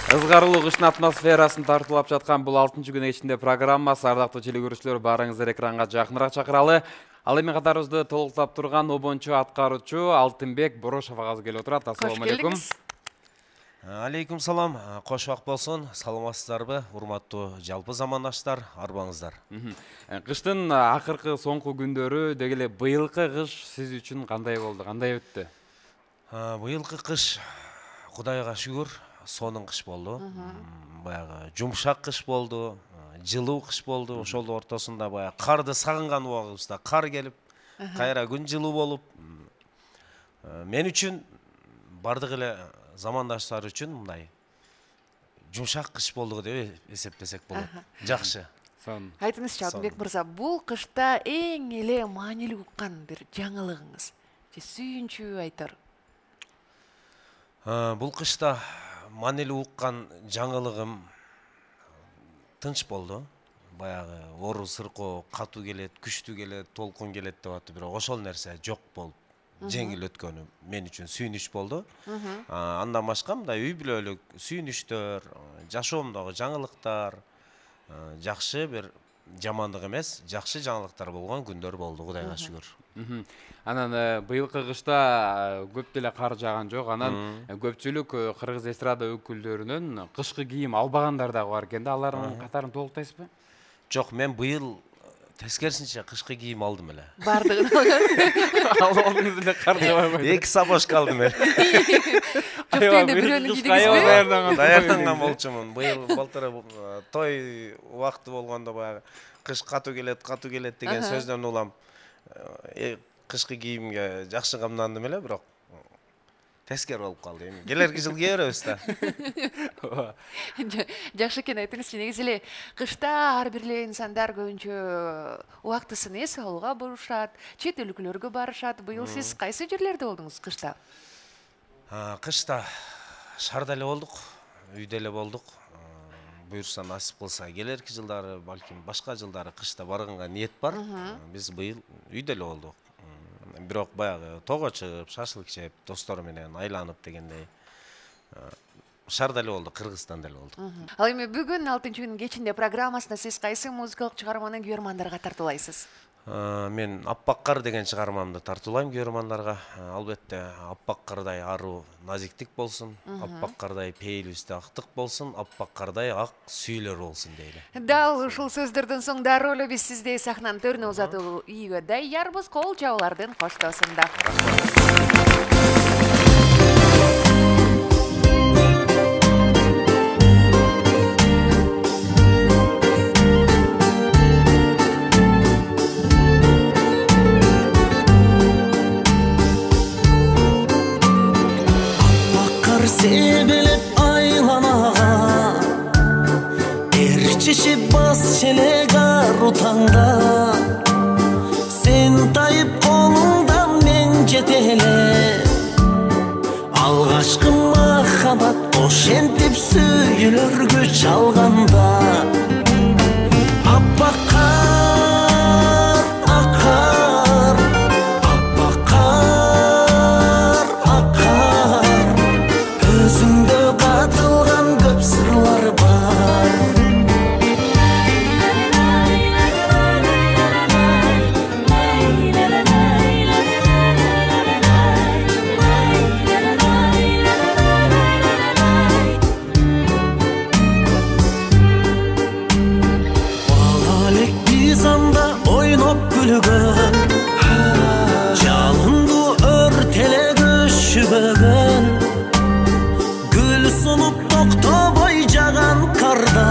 S1: Ызгарылуу кыштын атмосферасын тартуулап жаткан бул 6-күн кечинде программасы. Ардактуу телекөрүүчүлөр, баарыңызды экранга жакыныраак чакыралы. Ал эми катарыбызды толуктап турган обончу аткаруучу Алтынбек Борошов агабыз келип отурат. Ассаламу алейкум.
S5: Алейкум салам, кош убак болсун. Саламатсыздарбы, урматтуу жалпы замандаштар, арбаңыздар.
S1: Кыштын акыркы соңку күндөрү деги эле быйылкы кыш сиз үчүн кандай болду, кандай өттү?
S5: Быйылкы кыш Кудайга шүгүр, сонун кыш болду. Баягы жумшак кыш болду, жылуу кыш болду. Ошол ортосунда баягы карды сагынган убагыбызда кар келип, кайра күн жылуу болуп, мен үчүн бардык эле замандаштар үчүн мындай жумшак кыш болду деп эсептесек болот. Жакшы.
S2: Айтыңызчы, Алтынбек мырза, бул кышта эң эле маанилүү уккан бир жаңылыгыңыз, же сүйүнчү айтар?
S5: Бул кышта маанилүү уккан жаңылыгым тынч болду. Баягы ору сыркоо катуу келет, күчтүү келет, толкун келет деп атты, бирок ошол нерсе жок болуп, жеңил өткөнү мен үчүн сүйүнүч болду. Андан башка мындай үй бүлөлүк сүйүнүчтөр, жашоомдогу жаңылыктар, жакшы бир жамандык эмес, жакшы жаңылыктар болгон күндөр болду, Кудайга шүгүр.
S1: Анан быйылкы кышта көп деле кар жааган жок. Анан көпчүлүк кыргыз эстрада өкүлдөрүнүн кышкы кийим албагандар дагы бар экен да. Алардын катарын толуктайсызбы?
S5: Жок, мен быйыл тескерисинче кышкы кийим алдым эле.
S2: Бардыгын
S1: Алдыңыз эле кар жаабайбы?
S5: 2 сапожка алдым эле.
S2: Жөптөйүндө бирөөнү кийдиңизби?
S5: Даярданган болчумун. Быйыл былтыр той убакыты болгондо баягы кыш катуу келет деген сөздөн улам кышкы кийимге жакшы камдандым эле, бирок тескер болуп калды. Эми келерки жыл кие беребиз да.
S2: Жакшы экен, айтыңызчы, негизи эле кышта ар бир эле инсандар көбүнчө убактысын эс алууга бурушат, чет өлкөлөргө барышат. Быйыл сиз кайсы жерлерде болдуңуз кышта?
S5: Кышта шаарда эле болдук, үйдө эле болдук. Буюрса насип кылса келерки жылдары, балким башка жылдары кышта барганга ниет бар. Биз быйыл үйдө эле болдук. Бирок баягы тоого чыгып, шашлык жеп, достор менен айланып дегендей шаарда эле болдук, Кыргызстанда эле болдук.
S2: Ал эми бүгүн 6-күн кечинде программасында сиз кайсы музыкалык чыгарманы күйөрмандарга тартуулайсыз?
S5: Мен Аппак кар деген чыгармамды тартуулайм көрөрмандарга. Албетте Аппак кардай аруу назиктик болсун, Аппак кардай пейилибизде актык болсун, Аппак кардай ак сүйүлөр болсун дейли.
S2: Дал ушул сөздөрдөн соң дароо эле биз сизди сахнанын төрүнө узатуу ийгө даярбыз. Кол чабуулардын коштоосунда.
S11: Себелеп айланага Эрчишип бас челек ару таңда Сен тайып колуңдан мен жетеле Алгачкы махаббат ошентип сүйүлөргө чалганда Аппак кар, ак кар, аппак кар, ак кар Өзүңдө катылган көп сырлар бар Бала элек биз анда ойноп күлгөн Жалынды өртеле көшүбөгөн Суnup tokтобой жаган карда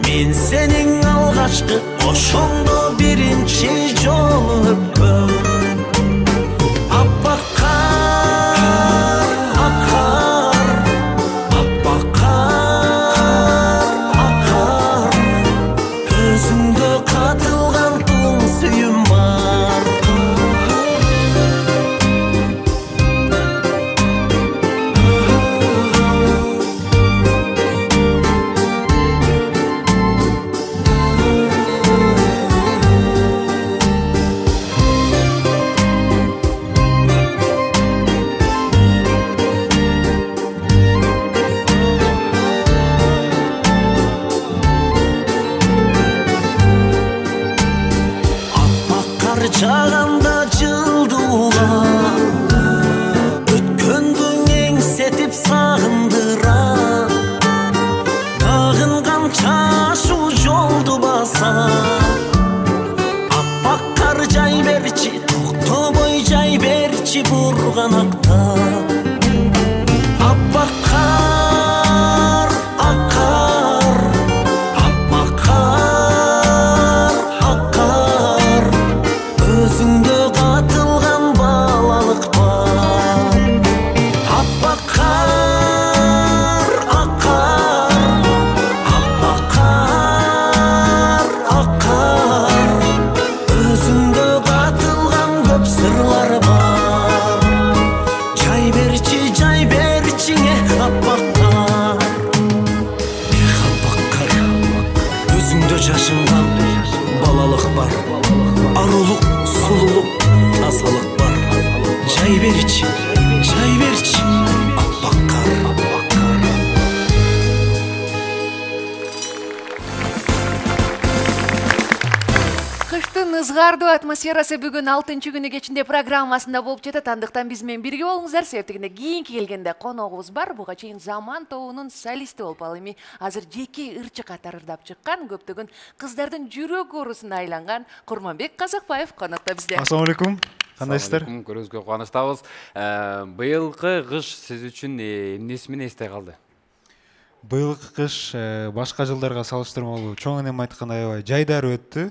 S11: Мен сенин алгачкы ошондо биринчи жолу өпкөм Аппак кар, ак кар, аппак кар, ак кар Өзүңдө катылган туң сүйүм бар Жаганда жылдууга Өткөндүң эңсетип сагындыра Тагынган чашуу жолду баса Аппак кар жай берчи, токтобой жай берчи бурганакта Аппак кар, ак кар, аппак кар, ак кар Өзүңдө катылган балалык бар Аппак кар, ак кар, аппак кар, ак кар Өзүңдө катылган көп сырлар бар Жай берчиңе аппак кар Аппак кар Өзүңдө жашынган балалык бар Арулук, сулулук, тазалык бар Жай берчи, аппак кар
S2: Кыштын ызгардуу атмосферасы бүгүн 6-күнү кечинде программасында болуп жатат. Андыктан биз менен бирге болуңуздар. Себептигинде кийинки келгенде коногубуз бар. Буга чейин Заман тобунун солисти болуп ал эми азыр жеке ырчы катары ырдап чыккан, көптөгөн кыздардын жүрөк оорусуна айланган Курманбек Казакбаев конокто бизде.
S12: Ассалам алейкум. Кандайсыздар?
S1: Көрүүңүзгө кубанычтабыз. Быйылкы кыш сиз үчүн эмнеси менен эсте калды?
S12: Быйылкы кыш башка жылдарга салыштырмалуу чоң энем айткандай аябай жайдары өттү.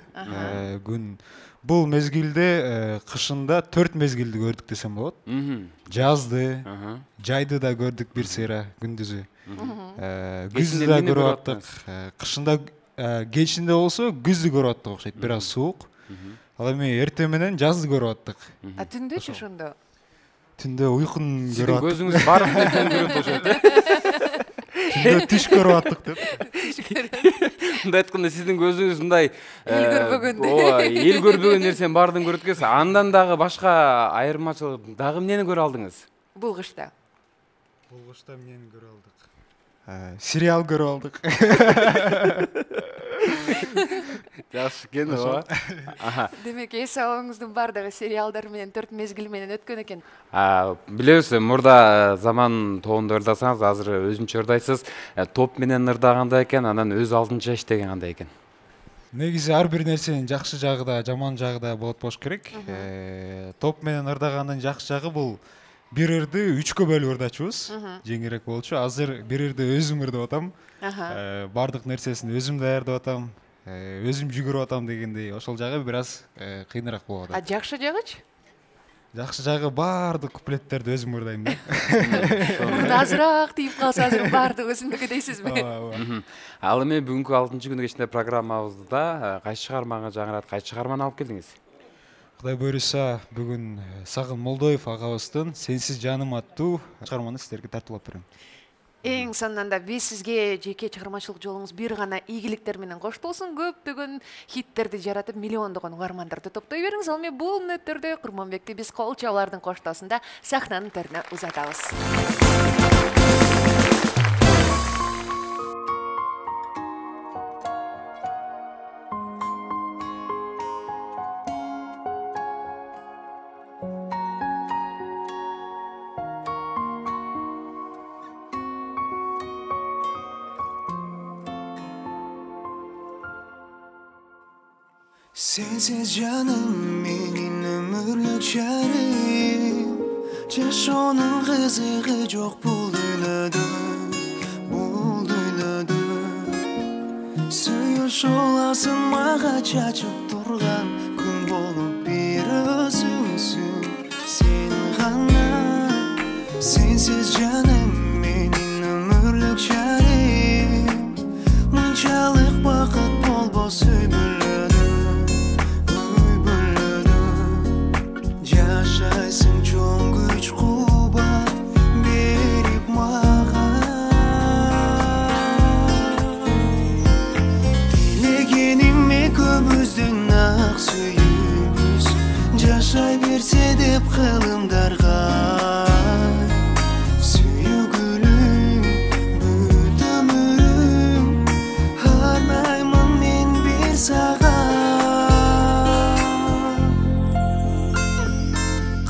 S12: Күн бул мезгилде кышында 4 мезгилди көрдүк десем болот. Жазды, жайды да көрдүк бир сыйра күндүзү. Күздү да көрүп аттык. Кышында кечинде болсо күздү көрүп аттык окшойт, бир аз суук. Ал эми эртең менен жазды көрүп аттык.
S2: А түндөчү ошондо?
S12: Түндө уйкун көрүп аттык.
S1: Көзүңүз барып нерсени көрөт окшойт.
S12: Түндө түш көрүп аттык деп.
S1: Мындай айтканда сиздин көзүңүз мындай
S2: эл көрбөгөндөй.
S1: ооба, эл көрбөгөн нерсенин баардыгын көрөт экенсиз. Андан дагы башка айырмачылык дагы эмнени көрө алдыңыз?
S2: Бул кышта.
S12: Бул кышта эмнени көрө алдык? Сериал көрүп алдык.
S1: Жакшы экен ооба.
S2: Демек, эс алыңыздын бардыгы сериалдар менен 4 мезгил менен өткөн экен.
S1: Билебиз, мурда заман тоонду ырдасаңыз, азыр өзүнчө ырдайсыз. Топ менен ырдагандай экен, анан өз алдынча иштеген кандай экен?
S12: Негизи ар бир нерсенин жакшы жагы да, жаман жагы да болот болуш керек. Топ менен ырдаганын жакшы жагы бул бир ырды 3кө бөлүп ырдачубуз. Жеңилирээк болчу. Азыр бир ырды өзүм ырдап атам. Бардык нерсесин өзүм даярдап атам. Өзүм жүгүрүп атам дегендей, ошол жагы бир аз кыйыныраак болот.
S2: Жакшы жагычы?
S12: Жакшы жагы бардык куплеттерди өзүм ырдайм да.
S2: Азыраак тийип калса азыр бардык өзүмдүкү дейсизби?
S1: Ал эми бүгүнкү 6-күнү кечинде программабызда кайсы чыгарманы жаңырат, кайсы чыгарманы алып келдиңиз?
S12: Кудай буйруса, бүгүн Сагын Молдоев агабыздын Сенсиз жаным аттуу чыгарманы сиздерге тартуулап берем.
S2: Эң сонунда биз сизге жеке чыгармачылык жолуңуз бир гана ийгиликтер менен коштолсун, көптөгөн хиттерди жаратып, миллиондогон угармандарды топтой бериңиз. Ал эми бул мүнөттөрдө Курманбекти биз кол чабуулардын коштоосунда сахнанын төрүнө узатабыз.
S11: Sensiz canım menin ömürlük şerim Yaşonun kızığı çok bulduyladım Suyuş olasın mağa çaçıp durgan Gün bolup bir özünsün Sen gana Sensiz canım menin ömürlük şerim Mınçalık vakit bol bol süybülüm Yaşaysın çok güç kubat berip mağa Dilegenime kömüzdün ak suyumuz Yaşay berse dep kılımdarga Suyu gülüm, büt ömürüm Harnayman men bir sağa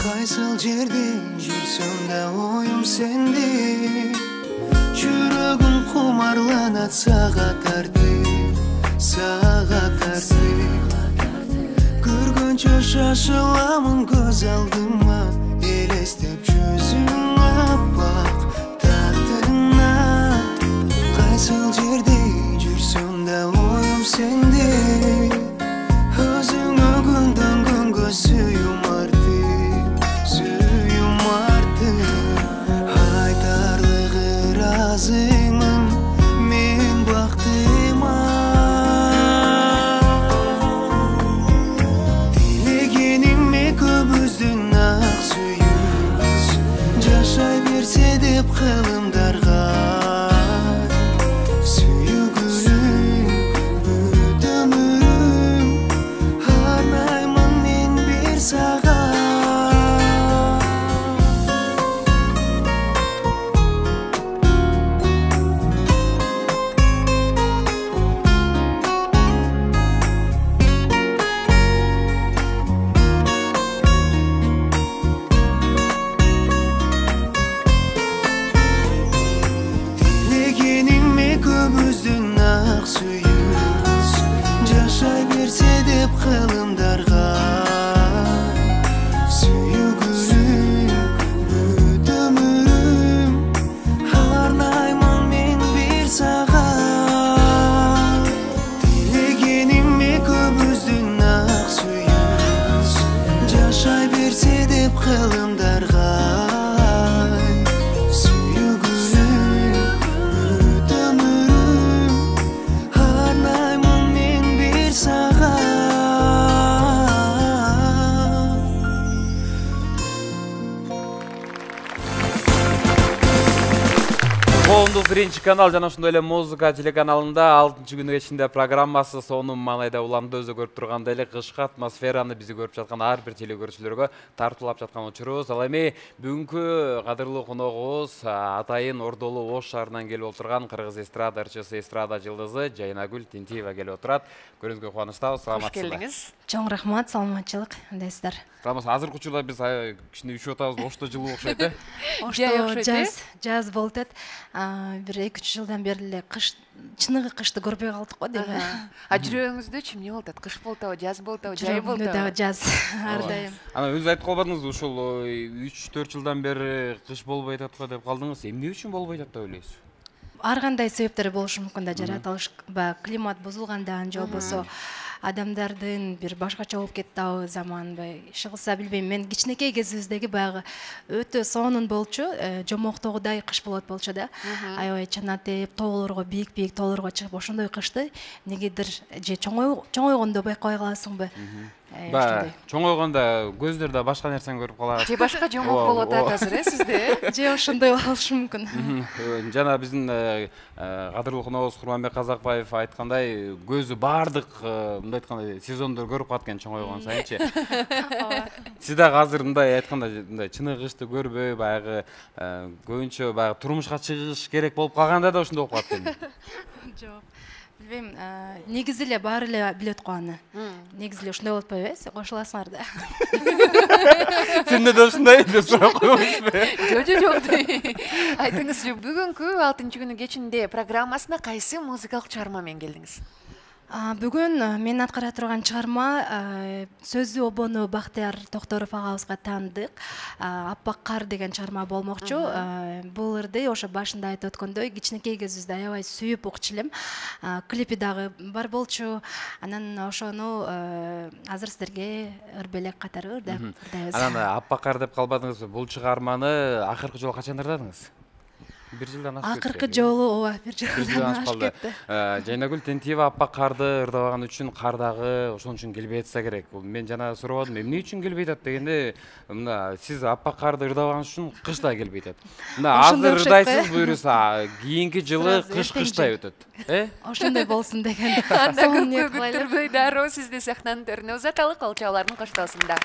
S11: Kaysıl jerde jursam da oyum sende Жүрөгүм кумарланат сага тартып Көргөнчө шашыламын көз алдыма Элестеп жүзүң аппак тактырына Кайсыл жерде жүрсөм да оюм сенде Өзүңө күндөн күнгө сүйүм Айтарлыгы разымын мен бактыма Дилегениме көбүздүн
S1: Коомдук биринчи канал жана ошондой эле музыка телеканалында 6-күнү кечинде программасы сонун маанайда уланды. Өзү көрүп тургандай эле кышкы атмосфераны бизи көрүп жаткан ар бир телекөрүүчүлөргө тартуулап жаткан учурубуз. Ал эми бүгүнкү кадырлуу коногубуз атайын Ордолу Ош шаарынан келип отурган кыргыз эстрада ырчысы, эстрада жылдызы Жайнагүл Тентиева келип отурат. Көрүүңүзгө кубанычтабыз. Саламатсызбы?
S2: Кош келдиңиз.
S9: Чоң рахмат, саламатчылык. Кандайсыздар?
S1: Азыркы учурда биз кичине үшүп атабыз. Ошто жылуу окшойт э?
S9: Ошто жаз болуп атат. Бир 2-3 жылдан бери эле чыныгы кышты көрбөй калдык го дейм.
S2: Жүрөгүңүздө эмне болуп атат? Кыш болуп атабы, жаз болуп атабы, жай болуп атабы?
S9: Жаз ар дайым.
S1: Ана өзү айтып калбадыңызбы, ушул 3-4 жылдан бери кыш болбой атат го деп калдыңыз. Эмне үчүн болбой атат деп ойлойсуз?
S9: Ар кандай себептери болушу мүмкүн да, жаратылыш климат бузулгандан же болбосо адамдардын бир башкача болуп кетти заманбай шыгылса билбейм. Мен кичинекей кезибиздеги баягы өтө сонун болчу, жомоктогудай кыш болот болчу да. Аябай чанатып, тоолорго бийик тоолорго чыгып ошондой кышты негедир же чоңойгондо байкабай каласыңбы?
S1: Чоңойгондо көздөрдө башка нерсени көрүп калат.
S2: Же башка жомок болуп атат азыр сизде?
S9: Же ошондой болушу мүмкүн.
S1: Жана биздин кадырлуу коногубуз Курманбек Казакбаев айткандай, көзү баардык мындай айткандай сезондор көрүп калат экен чоңойгон сайынчы. Сиз дагы азыр мындай айтканда мындай чыныгы кышты көрбөй, баягы көбүнчө баягы турмушка чыгыш керек болуп калганда да ошондой болуп калат экен.
S9: Жок. Билбейм, негизи эле баары эле билет го аны. Негизи эле ошондой болуп атпайбы? Сиз кошуласыңар да.
S1: Сен да ушундай деп сурап койбойсузбу?
S2: Жок. Айтыңызчы, бүгүнкү 6-күнү кечинде программасына кайсы музыкалык чыгарма менен келдиңиз?
S9: Бүгүн мен аткара турган чыгарма сөзү обону Бактыяр Токторов агабызга таандык Аппак кар деген чыгарма болмокчу. Бул ырды ошо башында айтып өткөндөй кичинекей кезибизде аябай сүйүп укчу элем. Клипи дагы бар болчу. Анан ошону азыр сиздерге ырбелек катары ырдайбыз.
S1: Анан Аппак кар деп калбадыңызбы? Бул чыгарманы акыркы жолу качан ырдадыңыз? Бир жылдан ашып кетти.
S9: Акыркы жолу ооба, бир жылдан ашып кетти.
S1: Жайнагүл Тентиева Аппак карды ырдабаган үчүн кардагы ошон үчүн келбей атса керек. Бул мен жана сурабадым, эмне үчүн келбей атат дегенде, мына сиз Аппак карды ырдабаган үчүн кыш да келбей атат. Мына азыр ырдайсыз, буюрса кийинки жылы кыш кыштай өтөт.
S9: Ошондой болсун деген.
S2: Анда көпкө күттүрбөй дароо сизди сахнанын төрүнө узаталык, ал чабалардын коштоосунда.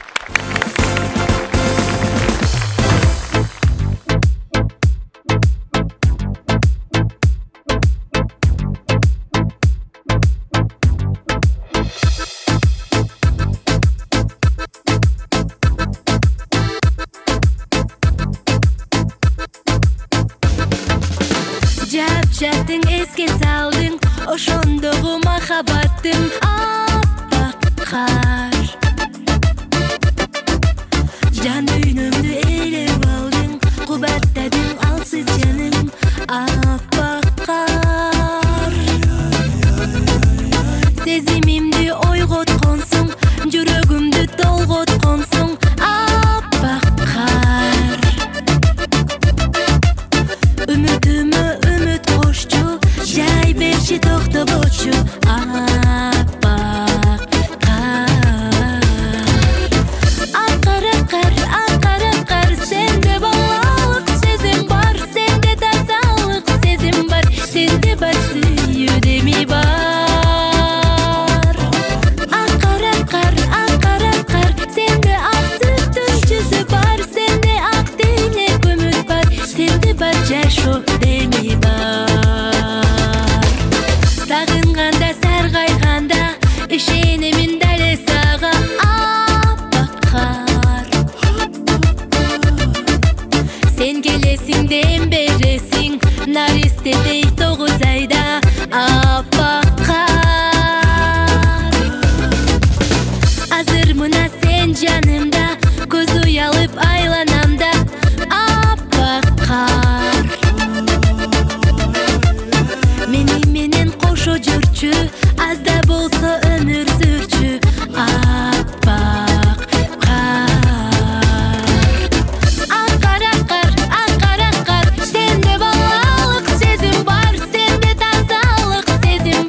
S4: Жаптың эске салдың, ошондогу махаббаттым аппак кар. Жан дүйнөмдү ээлеп алдың, кубаттадың алсыз жаным аппак кар. Сезимимди ойготконсуң, жүрөгүмдү толготконсуң аппак кар. Үмүтүмө үмүт кошчу, жай берчи токтобочу аппак кар. Акара кар, сенде балалык сезим бар, сенде тазалык сезим бар, сенде бар сүйүүдеми бар. Акара кар, сенде ак сүттүн жүзү бар, сенде ак тилек үмүт бар, сенде бар жашоо деми бар. Сагынганда, саргайганда, ишенемин дале сага аппак кар. Сен келесиң, дем бересиң, наристедей 9 айда аппак кар. Азыр мына сен жанымда, көз уялып айланамда аппак кар. Мени менен кошо жүрчү, аз да болсо өмүр сүрчү аппак кар. Акара кар, сенде балалык сезим бар, сенде тазалык сезим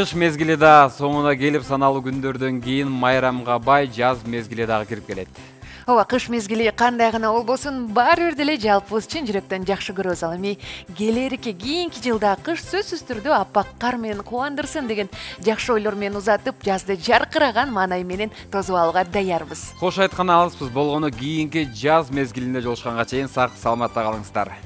S1: Кыш мезгили да соңуна келип саналуу күндөрдөн кийин майрамга бай жаз мезгили дагы кирип келет.
S2: Ооба, кыш мезгили кандай гана болбосун, баары бир деле жалпыбыз чын жүрөктөн жакшы көрөбүз. Ал эми келерки кийинки жылда кыш сөзсүз түрдө аппак кар менен кубандырсын деген жакшы ойлор менен узатып, жазды жаркыраган маанай менен тосуп алууга даярбыз.
S1: Кош айткан алыспыз болгону кийинки жаз мезгилинде жолугушканга чейин сак саламатта калыңыздар.